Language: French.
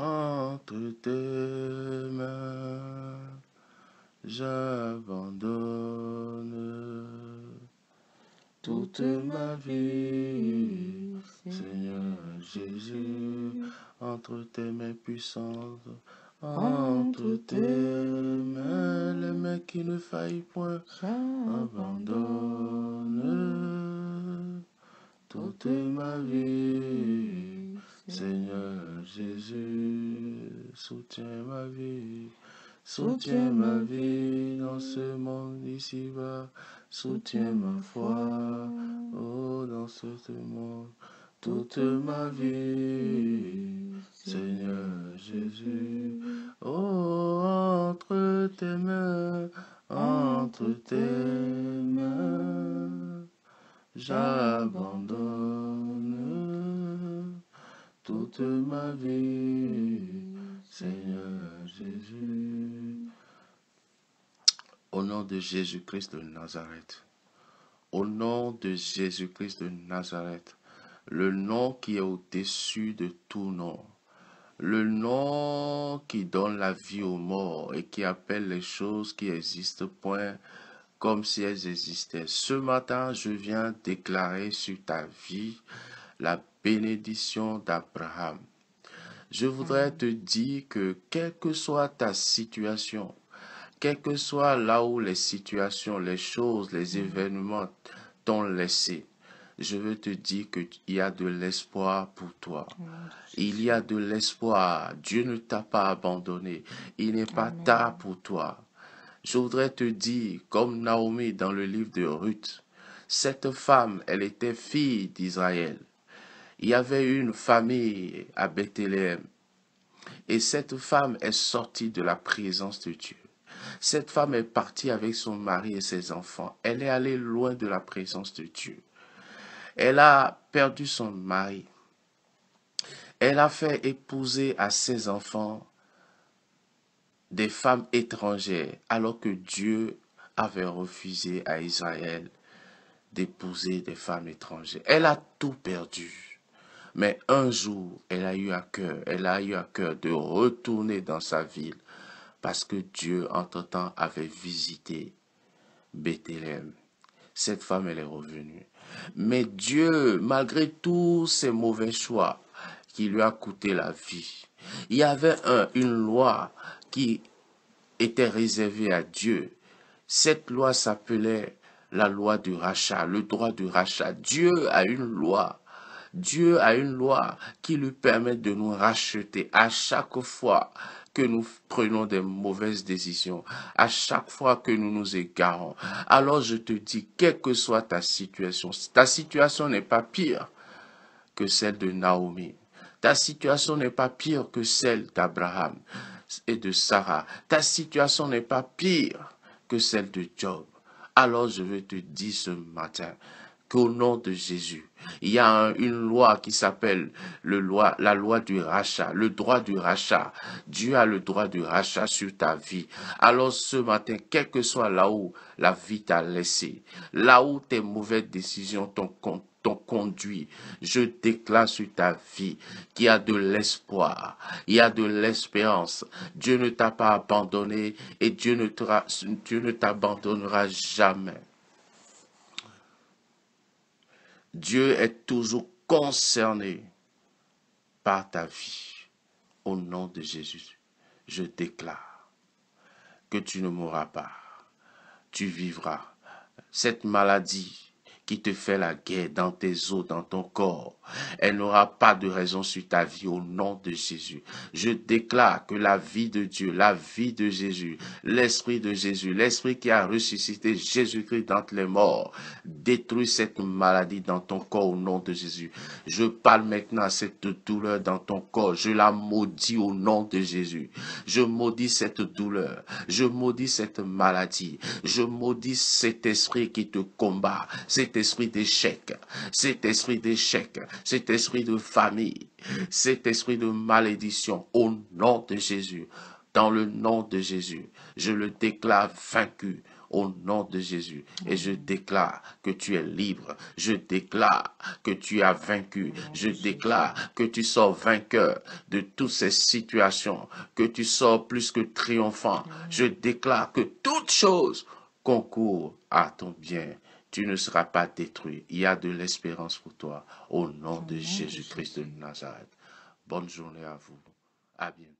entre tes mains, j'abandonne toute ma vie, Seigneur Jésus, entre tes mains puissantes, entre tes mains, les mains qui ne faillent point, abandonne toute ma vie, Seigneur Jésus, soutiens ma vie dans ce monde ici-bas, soutiens ma foi, oh, dans ce monde, toute ma vie, Seigneur Jésus, oh, entre tes mains, j'abandonne toute ma vie, Seigneur Jésus. Au nom de Jésus-Christ de Nazareth, au nom de Jésus-Christ de Nazareth, le nom qui est au-dessus de tout nom, le nom qui donne la vie aux morts et qui appelle les choses qui existent point comme si elles existaient. Ce matin, je viens déclarer sur ta vie la bénédiction d'Abraham. Je voudrais te dire que quelle que soit ta situation, quel que soit là où les situations, les choses, les événements t'ont laissé, je veux te dire qu'il y a de l'espoir pour toi. Il y a de l'espoir. Dieu ne t'a pas abandonné. Il n'est pas tard pour toi. Je voudrais te dire, comme Naomi dans le livre de Ruth, cette femme, elle était fille d'Israël. Il y avait une famille à Bethléem. Et cette femme est sortie de la présence de Dieu. Cette femme est partie avec son mari et ses enfants. Elle est allée loin de la présence de Dieu. Elle a perdu son mari. Elle a fait épouser à ses enfants des femmes étrangères, alors que Dieu avait refusé à Israël d'épouser des femmes étrangères. Elle a tout perdu. Mais un jour, elle a eu à cœur de retourner dans sa ville, parce que Dieu, entre-temps, avait visité Bethléem. Cette femme, elle est revenue. Mais Dieu, malgré tous ses mauvais choix, qui lui a coûté la vie, il y avait une loi qui était réservée à Dieu. Cette loi s'appelait la loi du rachat, le droit du rachat. Dieu a une loi. Dieu a une loi qui lui permet de nous racheter à chaque fois que nous prenons des mauvaises décisions, à chaque fois que nous nous égarons. Alors je te dis, quelle que soit ta situation n'est pas pire que celle de Naomi. Ta situation n'est pas pire que celle d'Abraham et de Sarah. Ta situation n'est pas pire que celle de Job. Alors je veux te dire ce matin qu'au nom de Jésus, il y a une loi qui s'appelle la loi du rachat, le droit du rachat. Dieu a le droit du rachat sur ta vie. Alors ce matin, quel que soit là où la vie t'a laissé, là où tes mauvaises décisions t'ont conduit, je déclare sur ta vie qu'il y a de l'espoir, il y a de l'espérance. Dieu ne t'a pas abandonné et Dieu ne t'abandonnera jamais. Dieu est toujours concerné par ta vie. Au nom de Jésus, je déclare que tu ne mourras pas, tu vivras. Cette maladie qui te fait la guerre dans tes os, dans ton corps, elle n'aura pas de raison sur ta vie au nom de Jésus. Je déclare que la vie de Dieu, la vie de Jésus, l'Esprit qui a ressuscité Jésus-Christ d'entre les morts, détruit cette maladie dans ton corps au nom de Jésus. Je parle maintenant à cette douleur dans ton corps. Je la maudis au nom de Jésus. Je maudis cette douleur. Je maudis cette maladie. Je maudis cet esprit qui te combat, cet esprit d'échec, cet esprit de famille, cet esprit de malédiction, au nom de Jésus. Dans le nom de Jésus, je le déclare vaincu. au nom de Jésus. Et je déclare que tu es libre. Je déclare que tu as vaincu. Je déclare que tu sors vainqueur de toutes ces situations, que tu sors plus que triomphant. Je déclare que toute chose concourt à ton bien. Tu ne seras pas détruit. Il y a de l'espérance pour toi au nom de Jésus-Christ de Nazareth. Bonne journée à vous. À bientôt.